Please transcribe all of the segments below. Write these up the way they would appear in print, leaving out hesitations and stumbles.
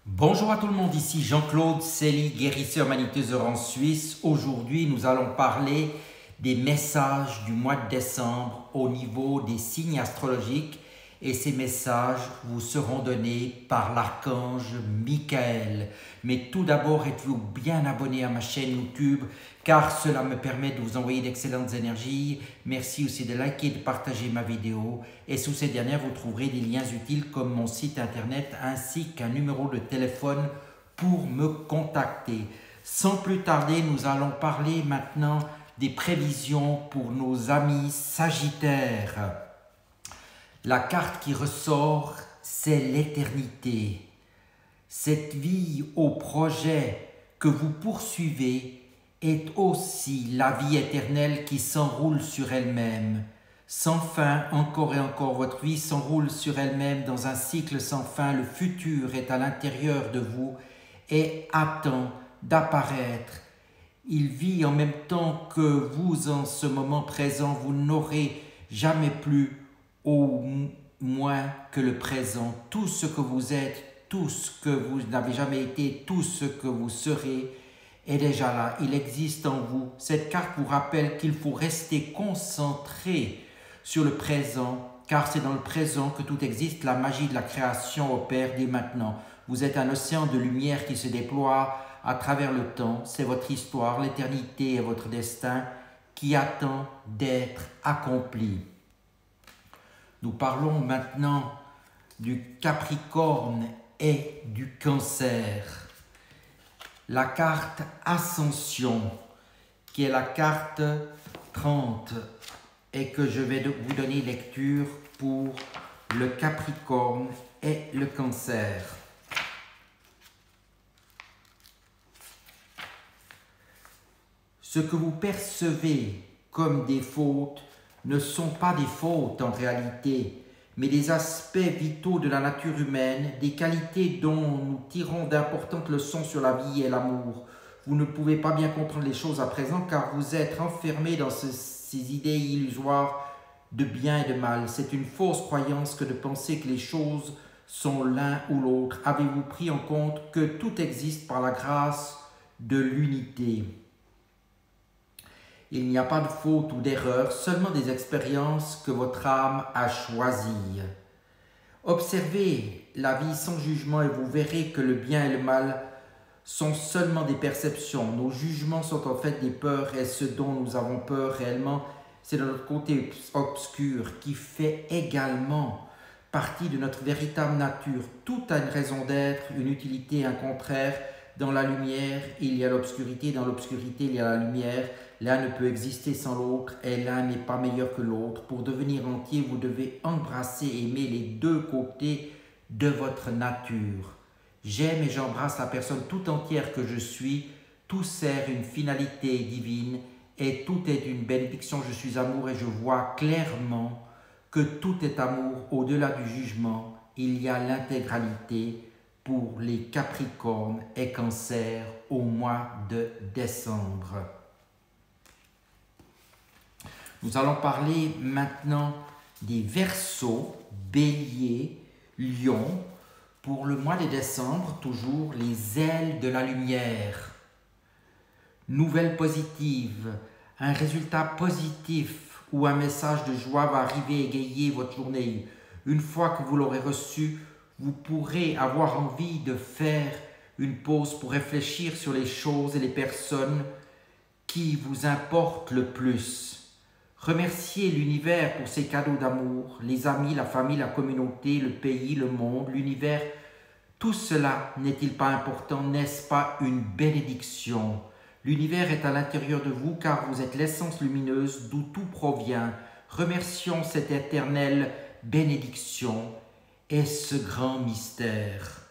Bonjour à tout le monde, ici Jean-Claude Célie, guérisseur magnétiseur en Suisse. Aujourd'hui, nous allons parler des messages du mois de décembre au niveau des signes astrologiques et ces messages vous seront donnés par l'archange Michael. Mais tout d'abord, êtes-vous bien abonné à ma chaîne YouTube car cela me permet de vous envoyer d'excellentes énergies. Merci aussi de liker et de partager ma vidéo. Et sous ces dernières, vous trouverez des liens utiles comme mon site internet ainsi qu'un numéro de téléphone pour me contacter. Sans plus tarder, nous allons parler maintenant des prévisions pour nos amis Sagittaires. La carte qui ressort, c'est l'éternité. Cette vie au projet que vous poursuivez est aussi la vie éternelle qui s'enroule sur elle-même. Sans fin, encore et encore, votre vie s'enroule sur elle-même dans un cycle sans fin. Le futur est à l'intérieur de vous et attend d'apparaître. Il vit en même temps que vous en ce moment présent. Vous n'aurez jamais plus au moins que le présent. Tout ce que vous êtes, tout ce que vous n'avez jamais été, tout ce que vous serez est déjà là. Il existe en vous. Cette carte vous rappelle qu'il faut rester concentré sur le présent, car c'est dans le présent que tout existe. La magie de la création opère dès maintenant. Vous êtes un océan de lumière qui se déploie à travers le temps. C'est votre histoire, l'éternité est votre destin qui attend d'être accompli. Nous parlons maintenant du Capricorne et du Cancer. La carte Ascension, qui est la carte 30, et que je vais vous donner lecture pour le Capricorne et le Cancer. Ce que vous percevez comme des fautes ne sont pas des fautes en réalité, mais des aspects vitaux de la nature humaine, des qualités dont nous tirons d'importantes leçons sur la vie et l'amour. Vous ne pouvez pas bien comprendre les choses à présent car vous êtes enfermé dans ces idées illusoires de bien et de mal. C'est une fausse croyance que de penser que les choses sont l'un ou l'autre. Avez-vous pris en compte que tout existe par la grâce de l'unité? Il n'y a pas de faute ou d'erreur, seulement des expériences que votre âme a choisies. Observez la vie sans jugement et vous verrez que le bien et le mal sont seulement des perceptions. Nos jugements sont en fait des peurs et ce dont nous avons peur réellement, c'est de notre côté obscur qui fait également partie de notre véritable nature. Tout a une raison d'être, une utilité, un contraire. Dans la lumière, il y a l'obscurité. Dans l'obscurité, il y a la lumière. L'un ne peut exister sans l'autre et l'un n'est pas meilleur que l'autre. Pour devenir entier, vous devez embrasser et aimer les deux côtés de votre nature. J'aime et j'embrasse la personne tout entière que je suis. Tout sert une finalité divine et tout est une bénédiction. Je suis amour et je vois clairement que tout est amour. Au-delà du jugement, il y a l'intégralité pour les Capricornes et Cancers au mois de décembre. Nous allons parler maintenant des Verseaux, Bélier, Lion. Pour le mois de décembre, toujours les ailes de la lumière. Nouvelle positive, un résultat positif ou un message de joie va arriver et égayer votre journée. Une fois que vous l'aurez reçu, vous pourrez avoir envie de faire une pause pour réfléchir sur les choses et les personnes qui vous importent le plus. Remerciez l'univers pour ses cadeaux d'amour, les amis, la famille, la communauté, le pays, le monde, l'univers. Tout cela n'est-il pas important? N'est-ce pas une bénédiction? L'univers est à l'intérieur de vous car vous êtes l'essence lumineuse d'où tout provient. Remercions cette éternelle bénédiction et ce grand mystère.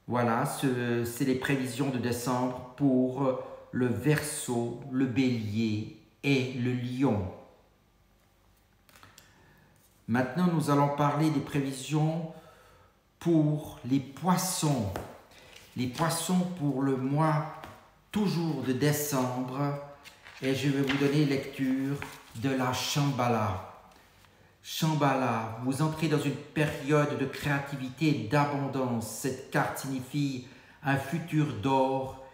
Voilà, c'est les prévisions de décembre pour le Verseau, le Bélier et le Lion. Maintenant, nous allons parler des prévisions pour les Poissons. Les Poissons pour le mois toujours de décembre. Et je vais vous donner lecture de la Shambhala. Shambhala, vous entrez dans une période de créativité et d'abondance. Cette carte signifie un futur d'or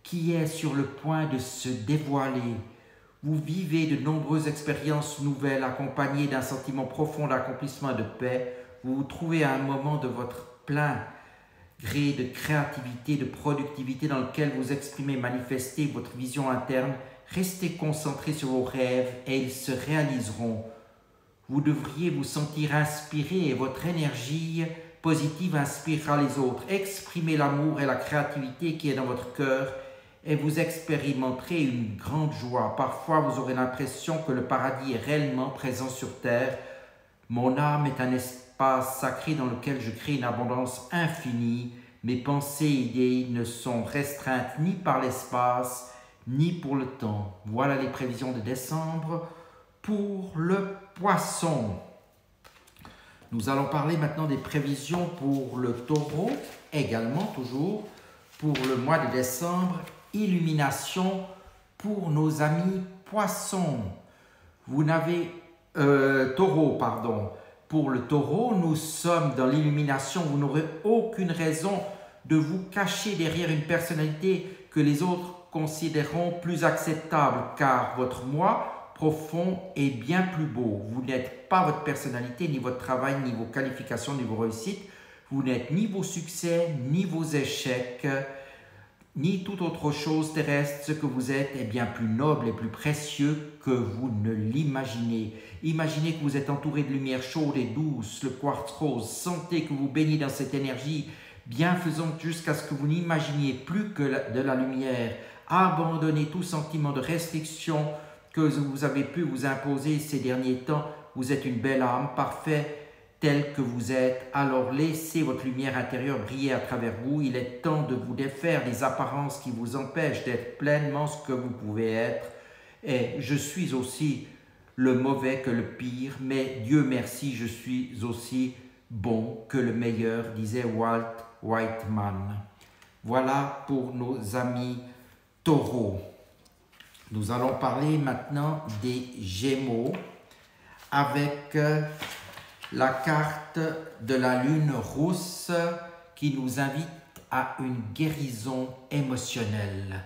qui est sur le point de se dévoiler. Vous vivez de nombreuses expériences nouvelles accompagnées d'un sentiment profond d'accomplissement et de paix. Vous vous trouvez à un moment de votre plein gré de créativité, de productivité dans lequel vous exprimez, manifestez votre vision interne. Restez concentré sur vos rêves et ils se réaliseront. Vous devriez vous sentir inspiré et votre énergie positive inspirera les autres. Exprimez l'amour et la créativité qui est dans votre cœur et vous expérimenterez une grande joie. Parfois, vous aurez l'impression que le paradis est réellement présent sur terre. Mon âme est un espace sacré dans lequel je crée une abondance infinie. Mes pensées et idées ne sont restreintes ni par l'espace, ni pour le temps. Voilà les prévisions de décembre pour le Poisson. Nous allons parler maintenant des prévisions pour le Taureau, également toujours pour le mois de décembre. Illumination pour nos amis Poissons. Vous n'avez Taureau, pardon. Pour le Taureau, nous sommes dans l'illumination. Vous n'aurez aucune raison de vous cacher derrière une personnalité que les autres considéreront plus acceptable, car votre moi profond est bien plus beau. Vous n'êtes pas votre personnalité, ni votre travail, ni vos qualifications, ni vos réussites. Vous n'êtes ni vos succès, ni vos échecs, ni toute autre chose terrestre. Ce que vous êtes est bien plus noble et plus précieux que vous ne l'imaginez. Imaginez que vous êtes entouré de lumière chaude et douce, le quartz rose. Sentez que vous baignez dans cette énergie bienfaisante jusqu'à ce que vous n'imaginiez plus que de la lumière. Abandonnez tout sentiment de restriction que vous avez pu vous imposer ces derniers temps. Vous êtes une belle âme, parfaite telle que vous êtes. Alors laissez votre lumière intérieure briller à travers vous. Il est temps de vous défaire des apparences qui vous empêchent d'être pleinement ce que vous pouvez être. Et je suis aussi le mauvais que le pire, mais Dieu merci, je suis aussi bon que le meilleur, disait Walt Whitman. Voilà pour nos amis Taureaux. Nous allons parler maintenant des Gémeaux avec la carte de la lune rousse qui nous invite à une guérison émotionnelle.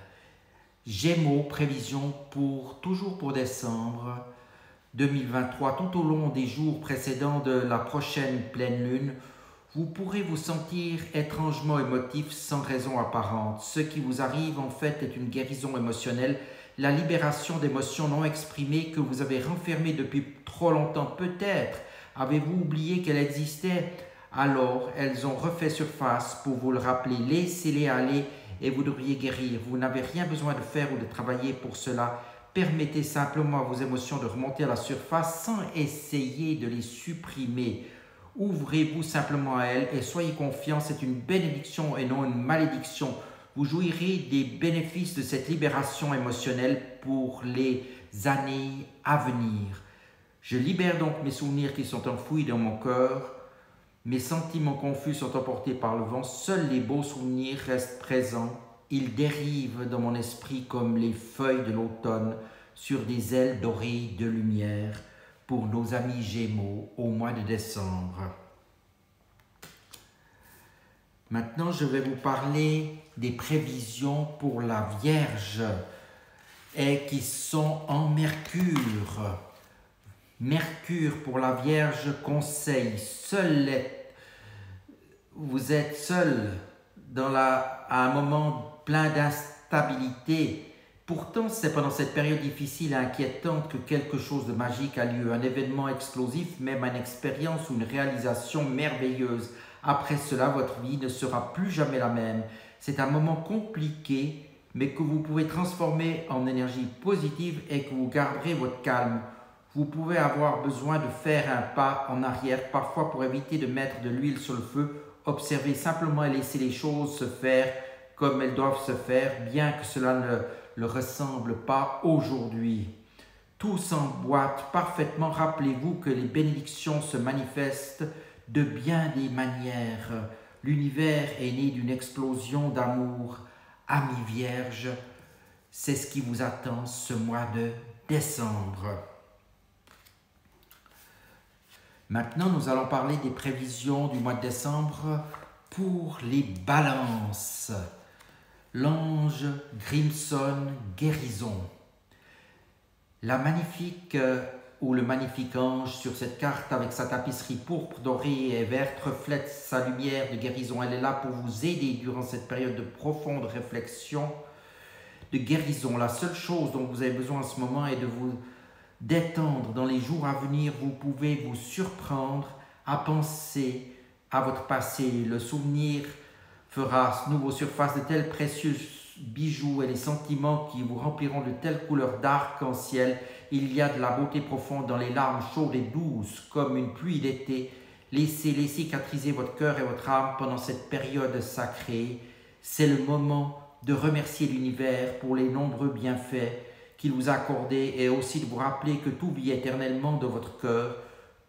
Gémeaux, prévision toujours pour décembre 2023. Tout au long des jours précédents de la prochaine pleine lune, vous pourrez vous sentir étrangement émotif sans raison apparente. Ce qui vous arrive en fait est une guérison émotionnelle, la libération d'émotions non exprimées que vous avez renfermées depuis trop longtemps. Peut-être avez-vous oublié qu'elles existaient, alors elles ont refait surface pour vous le rappeler. Laissez-les aller et vous devriez guérir. Vous n'avez rien besoin de faire ou de travailler pour cela. Permettez simplement à vos émotions de remonter à la surface sans essayer de les supprimer. Ouvrez-vous simplement à elles et soyez confiants, c'est une bénédiction et non une malédiction. Vous jouirez des bénéfices de cette libération émotionnelle pour les années à venir. Je libère donc mes souvenirs qui sont enfouis dans mon cœur. Mes sentiments confus sont emportés par le vent. Seuls les beaux souvenirs restent présents. Ils dérivent dans mon esprit comme les feuilles de l'automne sur des ailes dorées de lumière pour nos amis Gémeaux au mois de décembre. Maintenant, je vais vous parler des prévisions pour la Vierge et qui sont en Mercure. Mercure pour la Vierge conseille, vous êtes seul à un moment plein d'instabilité. Pourtant, c'est pendant cette période difficile et inquiétante que quelque chose de magique a lieu, un événement explosif, même une expérience ou une réalisation merveilleuse. Après cela, votre vie ne sera plus jamais la même. C'est un moment compliqué, mais que vous pouvez transformer en énergie positive et que vous garderez votre calme. Vous pouvez avoir besoin de faire un pas en arrière, parfois pour éviter de mettre de l'huile sur le feu. Observez simplement et laissez les choses se faire comme elles doivent se faire, bien que cela ne le ressemble pas aujourd'hui. Tout s'emboîte parfaitement. Rappelez-vous que les bénédictions se manifestent de bien des manières. L'univers est né d'une explosion d'amour. Amis vierges, c'est ce qui vous attend ce mois de décembre. Maintenant, nous allons parler des prévisions du mois de décembre pour les balances. L'ange Grimson Guérison. La magnifique ou le magnifique ange sur cette carte avec sa tapisserie pourpre, dorée et verte reflète sa lumière de guérison. Elle est là pour vous aider durant cette période de profonde réflexion, de guérison. La seule chose dont vous avez besoin en ce moment est de vous détendre. Dans les jours à venir, vous pouvez vous surprendre à penser à votre passé. Le souvenir fera nouveau surface de tels précieux bijoux et les sentiments qui vous rempliront de telles couleurs d'arc-en-ciel. Il y a de la beauté profonde dans les larmes chaudes et douces comme une pluie d'été. Laissez cicatriser votre cœur et votre âme pendant cette période sacrée. C'est le moment de remercier l'univers pour les nombreux bienfaits qu'il vous a accordés et aussi de vous rappeler que tout vit éternellement dans votre cœur.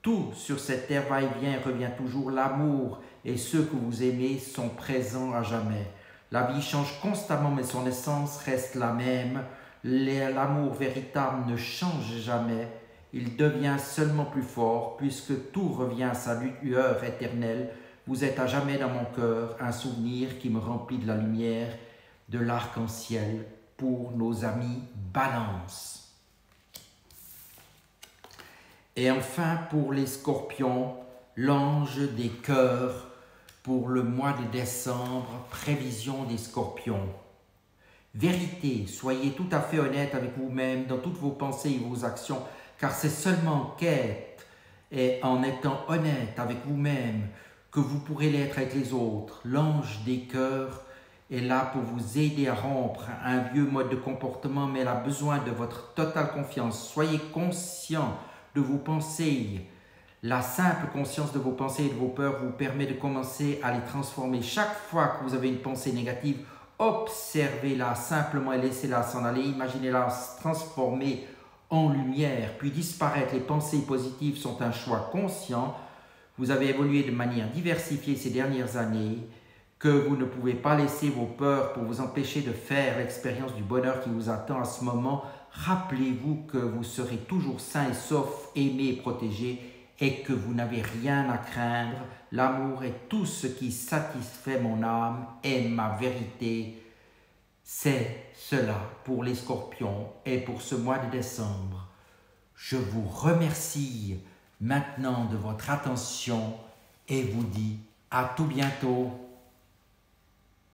Tout sur cette terre va-et-vient et revient toujours. L'amour et ceux que vous aimez sont présents à jamais. La vie change constamment, mais son essence reste la même. L'amour véritable ne change jamais. Il devient seulement plus fort, puisque tout revient à sa lueur éternelle. Vous êtes à jamais dans mon cœur, un souvenir qui me remplit de la lumière de l'arc-en-ciel pour nos amis Balance. Et enfin, pour les scorpions, l'ange des cœurs pour le mois de décembre, prévision des scorpions. Vérité, soyez tout à fait honnête avec vous-même dans toutes vos pensées et vos actions, car c'est seulement en quête et en étant honnête avec vous-même que vous pourrez l'être avec les autres. L'ange des cœurs est là pour vous aider à rompre un vieux mode de comportement, mais elle a besoin de votre totale confiance. Soyez conscient de vos pensées. La simple conscience de vos pensées et de vos peurs vous permet de commencer à les transformer. Chaque fois que vous avez une pensée négative, observez-la simplement et laissez-la s'en aller. Imaginez-la se transformer en lumière, puis disparaître. Les pensées positives sont un choix conscient. Vous avez évolué de manière diversifiée ces dernières années, que vous ne pouvez pas laisser vos peurs pour vous empêcher de faire l'expérience du bonheur qui vous attend à ce moment. Rappelez-vous que vous serez toujours sain et sauf, aimé et protégé, et que vous n'avez rien à craindre. L'amour est tout ce qui satisfait mon âme et ma vérité. C'est cela pour les scorpions et pour ce mois de décembre. Je vous remercie maintenant de votre attention et vous dis à tout bientôt.